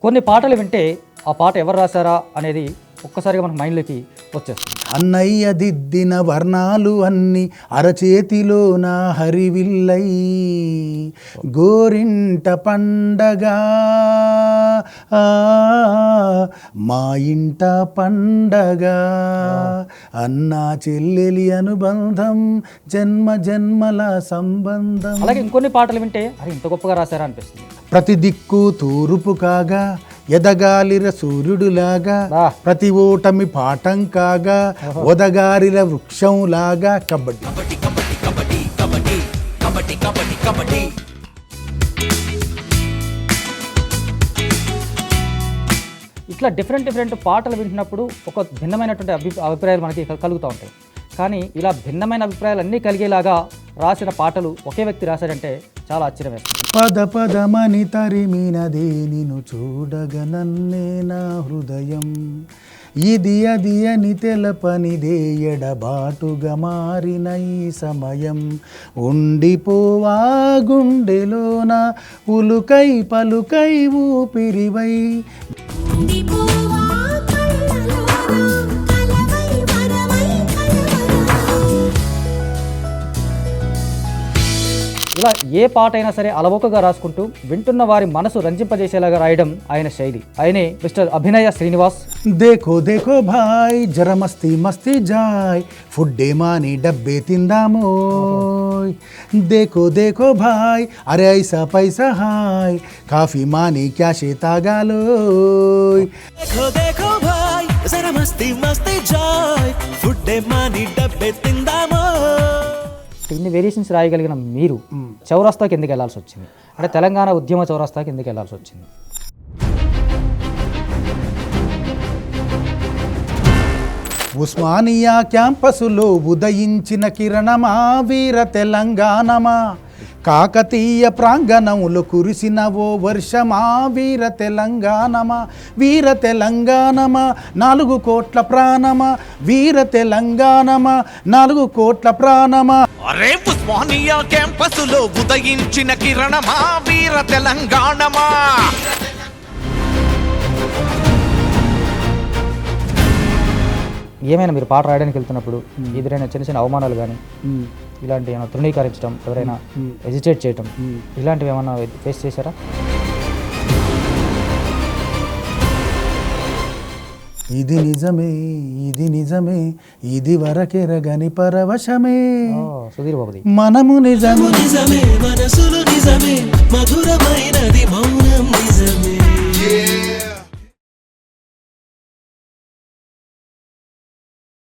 కొన్ని పాటలు వింటే ఆ పాట ఎవరు రాశారా అనేది ఒక్కసారిగా మనకు మైండ్లోకి వచ్చేస్తుంది. అన్నయ్య దిద్దిన వర్ణాలు అన్ని అరచేతిలోన హరివిల్లై గోరింట పండగ మా ఇంట పండగ అన్నా చెల్లెలి అనుబంధం జన్మ జన్మల సంబంధం. అలాగే ఇంకొన్ని పాటలు వింటే అరే ఇంత గొప్పగా రాశారా అనిపిస్తుంది. ప్రతి దిక్కు తూర్పు కాగా ఎదగాలిర సూర్యుడులాగా ప్రతి ఓటమి పాఠం కాగా ఒదగారిల వృక్షంలాగా కబడ్డీ ఇట్లా డిఫరెంట్ పాటలు వింటున్నప్పుడు ఒక భిన్నమైనటువంటి అభిప్రాయాలు మనకి కలుగుతూ ఉంటాయి. కానీ ఇలా భిన్నమైన అభిప్రాయాలు అన్నీ కలిగేలాగా రాసిన పాటలు ఒకే వ్యక్తి రాశాడంటే చాలా ఆశ్చర్యం వేస్తుంది. పద పదమని తరిమినదే నిన్ను చూడగనన్నే నా హృదయం ఇది అది అని తెలపనిదే ఎడబాటుగా మారిన ఈ సమయం ఉండిపోవా గుండెలోన ఉలుకై పలుకై ఊపిరివై. ఇలా ఏ పాట అయినా సరే అలవోకగా రాసుకుంటూ వింటున్న వారి మనసు రంజింపజేసేలాగా రాయడం ఆయన శైలి. ఆయనే మిస్టర్ అభినయ శ్రీనివాస్. దేఖో దేఖో భాయ్ జర మస్తీ మస్తీ జాయ్ ఫుడ్డే మాని డబ్బే తిందామోయ్ దేఖో దేఖో భాయ్ అరే ఐసా పైసా హాయ్ కాఫీ మాని క్యాషే తాగాలోయ్ देखो देखो भाई जरा मस्ती मस्ती जाय फुड्डे मानी डब्बे तिंदामो. ఇన్ని వేరియేషన్స్ రాయగలిగిన మీరు చౌరస్తాకి ఎందుకు వెళ్ళాల్సి వచ్చింది? అంటే తెలంగాణ ఉద్యమ చౌరస్తాకి ఎందుకు వెళ్ళాల్సి వచ్చింది? ఉస్మానియా క్యాంపసులో ఉదయించిన కిరణమా వీర తెలంగాణమా కాకతీయ ప్రాంగణంలో కురిసిన ఓ వర్షమా వీర తెలంగాణమా వీర తెలంగాణమా 4 కోట్ల ప్రాణమా వీర తెలంగాణమా 4 కోట్ల ప్రాణమా. అరే ఉస్మానియా క్యాంపసులో ఉదయించిన కిరణమా వీర తెలంగాణమా. ఏమైనా మీరు పాట రాయడానికి వెళ్తున్నప్పుడు ఎదురైనా చిన్న చిన్న అవమానాలు కానీ ఇలాంటి ఏమైనా తృణీకరించడం, ఎవరైనా ఎజిటేట్ చేయటం ఇలాంటివి ఏమైనా ఫేస్ చేశారా? ఇది నిజమే ఇది నిజమే ఇది వరకెరగని పరవశమే సుధీర్ బాబుది. మనము నిజము నిజమే మనసులు నిజమే మధురమైనది మౌనం నిజమే.